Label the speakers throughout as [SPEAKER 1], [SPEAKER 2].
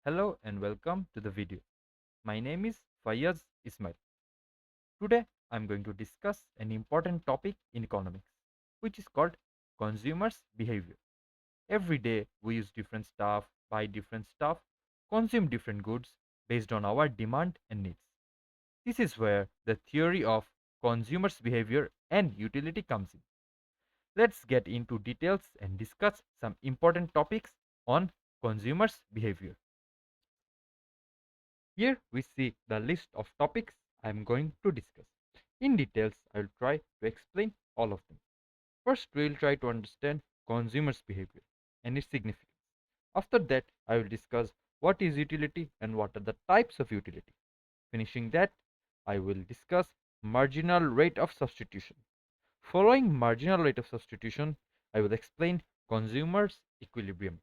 [SPEAKER 1] Hello and welcome to the video. My name is Faiyaz Ismail. Today I'm going to discuss an important topic in economics, which is called consumers' behavior. Every day we use different stuff, buy different stuff, consume different goods based on our demand and needs. This is where the theory of consumers' behavior and utility comes in. Let's get into details and discuss some important topics on consumers' behavior. Here we see the list of topics I am going to discuss. In details, I will try to explain all of them. First, we will try to understand consumers' behavior and its significance. After that, I will discuss what is utility and what are the types of utility. Finishing that, I will discuss marginal rate of substitution. Following marginal rate of substitution, I will explain consumers' equilibrium.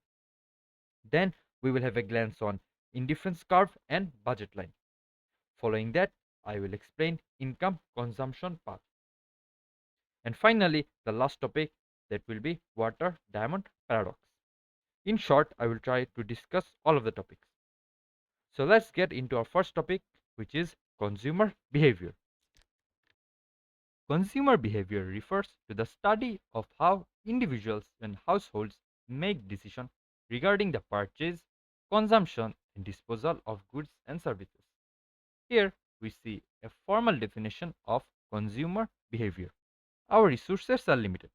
[SPEAKER 1] Then we will have a glance on indifference curve and budget line. Following that, I will explain income consumption path. And finally, the last topic that will be water diamond paradox. In short, I will try to discuss all of the topics. So let's get into our first topic, which is consumer behavior. Consumer behavior refers to the study of how individuals and households make decisions regarding the purchase, consumption, and disposal of goods and services. Here we see a formal definition of consumer behavior. Our resources are limited,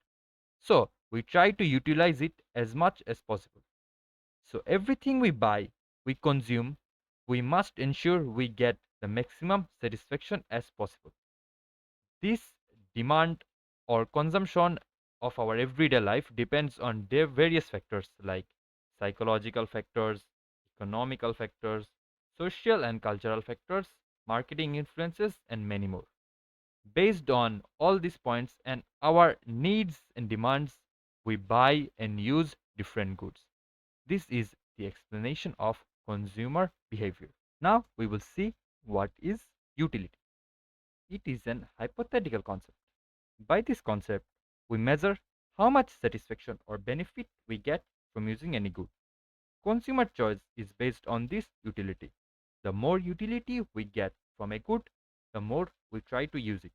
[SPEAKER 1] so we try to utilize it as much as possible. So everything we buy, we consume, we must ensure we get the maximum satisfaction as possible. This demand or consumption of our everyday life depends on their various factors like psychological factors, economical factors, social and cultural factors, marketing influences, and many more. Based on all these points and our needs and demands, we buy and use different goods. This is the explanation of consumer behavior. Now we will see what is utility. It is an hypothetical concept. By this concept, we measure how much satisfaction or benefit we get from using any good. Consumer choice is based on this utility. The more utility we get from a good, the more we try to use it.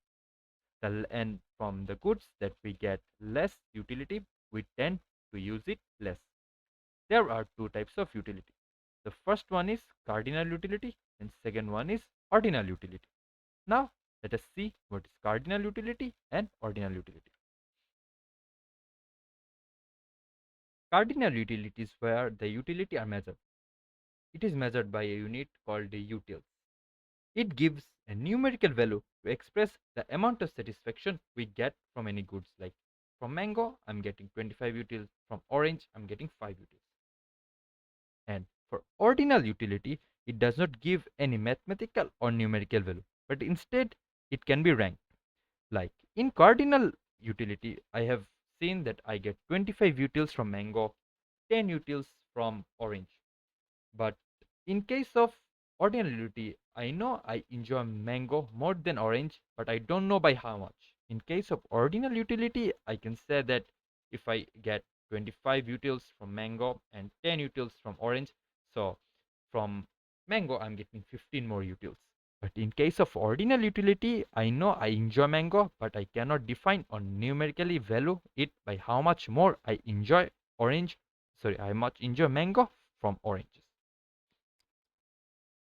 [SPEAKER 1] And from the goods that we get less utility, we tend to use it less. There are two types of utility. The first one is cardinal utility and second one is ordinal utility. Now let us see what is cardinal utility and ordinal utility. Cardinal utility is where the utility are measured. It is measured by a unit called the utils. It gives a numerical value to express the amount of satisfaction we get from any goods. Like from mango, I'm getting 25 utils. From orange, I'm getting 5 utils. And for ordinal utility, it does not give any mathematical or numerical value, but instead it can be ranked. Like in cardinal utility, I have seen that I get 25 utils from mango, 10 utils from orange. But in case of ordinal utility, I know I enjoy mango more than orange, but I don't know by how much. In case of ordinal utility, I can say that if I get 25 utils from mango and 10 utils from orange, so from mango I'm getting 15 more utils. But in case of ordinal utility, I know I enjoy mango, but I cannot define or numerically value it by how much more I enjoy I much enjoy mango from oranges.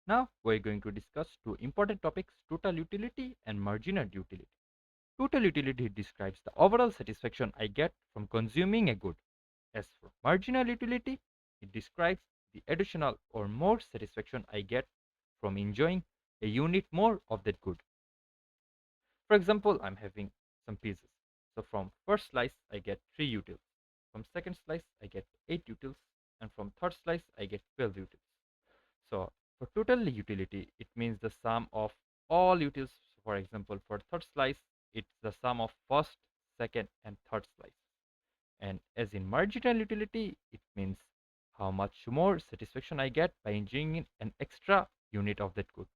[SPEAKER 1] Now we're going to discuss two important topics, total utility and marginal utility. Total utility describes the overall satisfaction I get from consuming a good. As for marginal utility, it describes the additional or more satisfaction I get from enjoying a unit more of that good. For example, I'm having some pizzas. So from first slice, I get 3 utils. From second slice, I get 8 utils. And from third slice, I get 12 utils. So for total utility, it means the sum of all utils. For example, for third slice, it's the sum of first, second, and third slice. And as in marginal utility, it means how much more satisfaction I get by enjoying an extra unit of that good.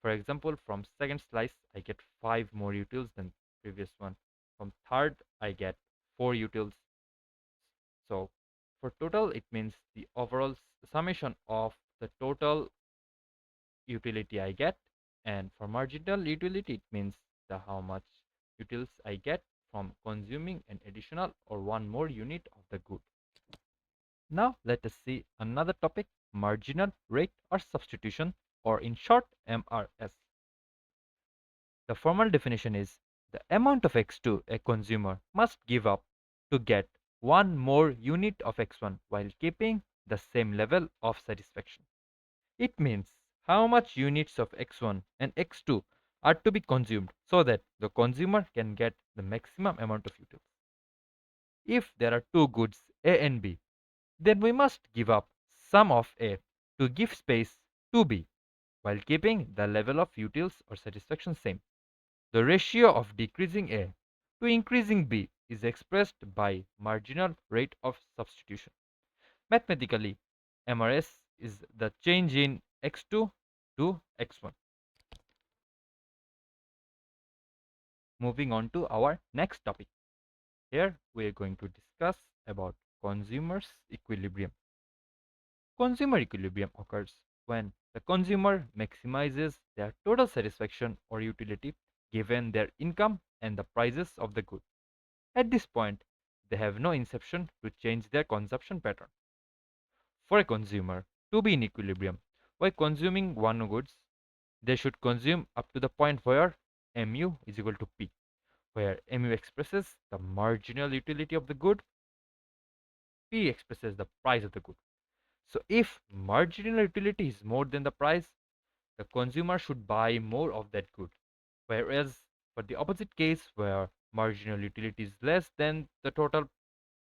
[SPEAKER 1] For example, from second slice, I get 5 more utils than previous one. From third, I get 4 utils. So for total, it means the overall summation of the total utility I get, and for marginal utility it means the how much utils I get from consuming an additional or one more unit of the good. Now let us see another topic, marginal rate or substitution, or in short MRS. The formal definition is the amount of X2 a consumer must give up to get one more unit of X1 while keeping the same level of satisfaction. It means how much units of X1 and X2 are to be consumed so that the consumer can get the maximum amount of utils. If there are two goods A and B, then we must give up some of A to give space to B while keeping the level of utils or satisfaction same. The ratio of decreasing A to increasing B is expressed by marginal rate of substitution. Mathematically, MRS is the change in X2 to X1. Moving on to our next topic. Here we are going to discuss about consumers equilibrium. Consumer equilibrium occurs when the consumer maximizes their total satisfaction or utility given their income and the prices of the good. At this point, they have no incentive to change their consumption pattern. For a consumer to be in equilibrium, while consuming one goods, they should consume up to the point where mu is equal to p, where mu expresses the marginal utility of the good, p expresses the price of the good. So if marginal utility is more than the price, the consumer should buy more of that good. Whereas for the opposite case, where marginal utility is less than the total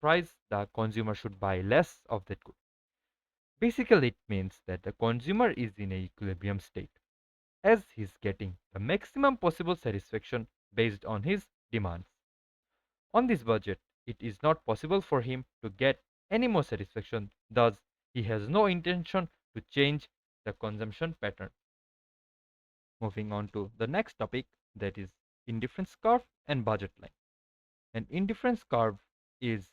[SPEAKER 1] price, the consumer should buy less of that good. Basically, it means that the consumer is in a equilibrium state, as he's getting the maximum possible satisfaction based on his demands. On this budget, it is not possible for him to get any more satisfaction, thus, he has no intention to change the consumption pattern. Moving on to the next topic, that is indifference curve and budget line. An indifference curve is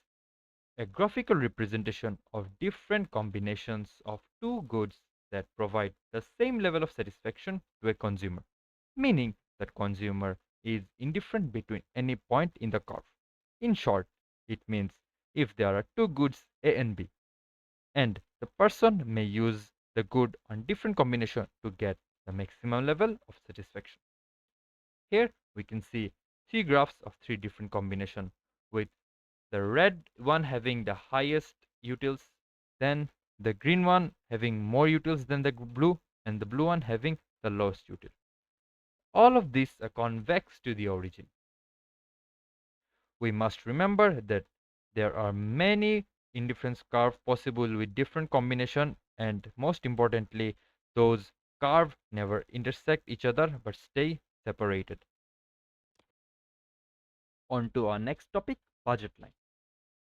[SPEAKER 1] a graphical representation of different combinations of two goods that provide the same level of satisfaction to a consumer, meaning that consumer is indifferent between any point in the curve. In short, it means if there are two goods A and B, and the person may use the good on different combination to get the maximum level of satisfaction. Here we can see three graphs of three different combination, with the red one having the highest utils, then the green one having more utils than the blue, and the blue one having the lowest util. All of these are convex to the origin. We must remember that there are many indifference curves possible with different combination, and most importantly, those curves never intersect each other but stay separated. On to our next topic, budget line.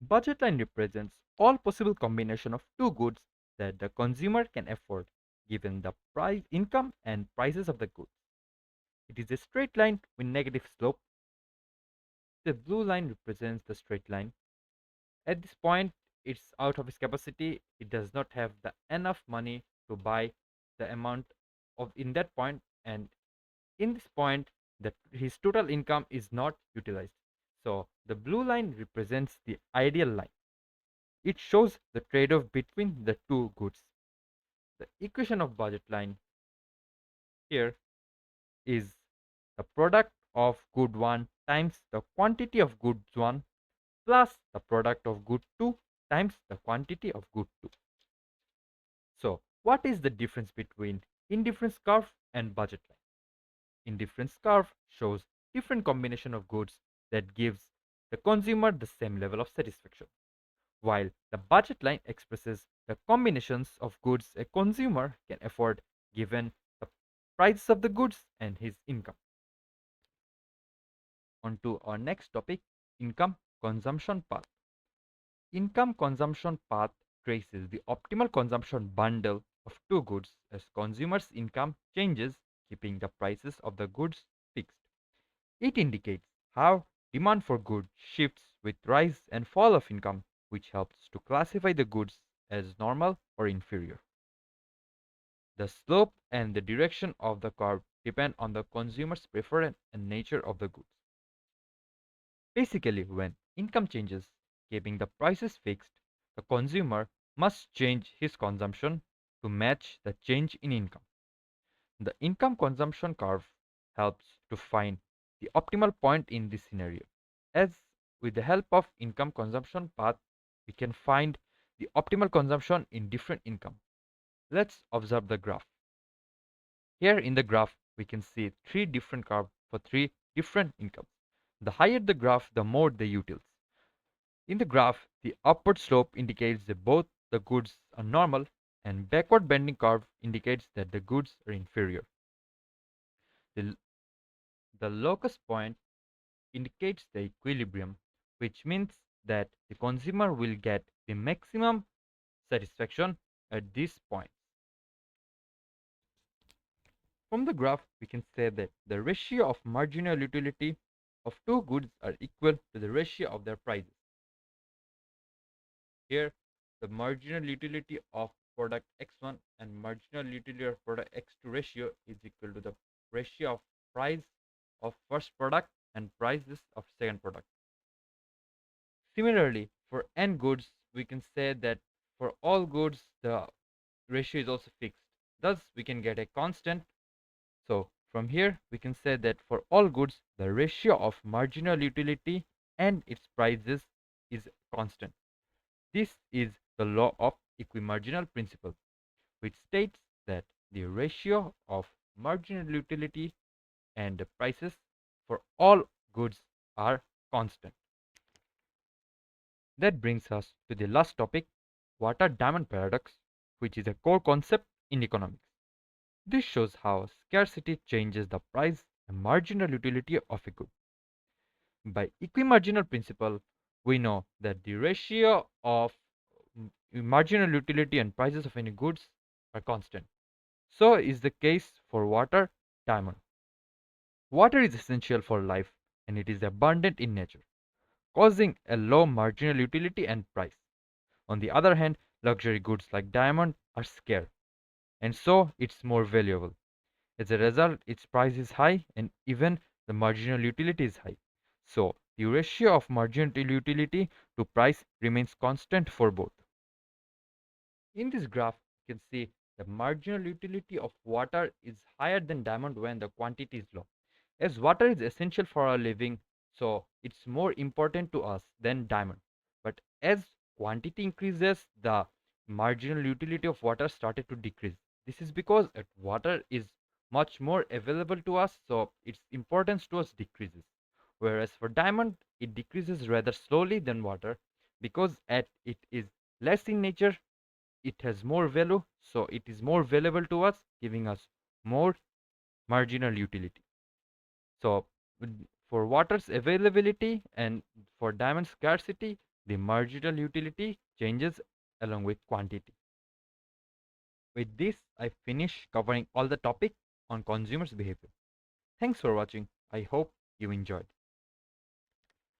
[SPEAKER 1] Budget line represents all possible combination of two goods that the consumer can afford given the price, income and prices of the goods. It is a straight line with negative slope. The blue line represents the straight line. At this point, it's out of its capacity. It does not have the enough money to buy the amount of in that point, and in this point, that his total income is not utilized. So the blue line represents the ideal line. It shows the trade-off between the two goods. The equation of budget line here is the product of good 1 times the quantity of goods 1 plus the product of good 2 times the quantity of good 2. So what is the difference between indifference curve and budget line? Indifference curve shows different combination of goods that gives the consumer the same level of satisfaction, while the budget line expresses the combinations of goods a consumer can afford given the prices of the goods and his income. On to our next topic, income consumption path. Income consumption path traces the optimal consumption bundle of two goods as consumers' income changes, keeping the prices of the goods fixed. It indicates how demand for goods shifts with rise and fall of income, which helps to classify the goods as normal or inferior. The slope and the direction of the curve depend on the consumer's preference and nature of the goods. Basically, when income changes, keeping the prices fixed, the consumer must change his consumption to match the change in income. The income consumption curve helps to find the optimal point in this scenario. As with the help of income consumption path, we can find the optimal consumption in different income. Let's observe the graph. Here in the graph, we can see three different curves for three different incomes. The higher the graph, the more the utils. In the graph, the upward slope indicates that both the goods are normal and backward bending curve indicates that the goods are inferior. The, the locus point indicates the equilibrium, which means that the consumer will get the maximum satisfaction at this point. From the graph, we can say that the ratio of marginal utility of two goods are equal to the ratio of their prices. Here, the marginal utility of product X1 and marginal utility of product X2 ratio is equal to the ratio of price of first product and prices of second product. Similarly, for n goods, we can say that for all goods, the ratio is also fixed. Thus, we can get a constant. So, from here, we can say that for all goods, the ratio of marginal utility and its prices is constant. This is the law of equimarginal principle, which states that the ratio of marginal utility and the prices for all goods are constant. That brings us to the last topic, water-diamond paradox, which is a core concept in economics. This shows how scarcity changes the price and marginal utility of a good. By equimarginal principle, we know that the ratio of marginal utility and prices of any goods are constant. So is the case for water diamond. Water is essential for life and it is abundant in nature, causing a low marginal utility and price. On the other hand, luxury goods like diamond are scarce and so it's more valuable. As a result, its price is high and even the marginal utility is high. So the ratio of marginal utility to price remains constant for both. In this graph, you can see the marginal utility of water is higher than diamond when the quantity is low. As water is essential for our living, so it's more important to us than diamond. But as quantity increases, the marginal utility of water started to decrease. This is because water is much more available to us, so its importance to us decreases. Whereas for diamond, it decreases rather slowly than water because it is less in nature, it has more value, so it is more valuable to us, giving us more marginal utility. So for water's availability and for diamond scarcity, the marginal utility changes along with quantity. With this, I finish covering all the topic on consumers' behavior. Thanks for watching. I hope you enjoyed.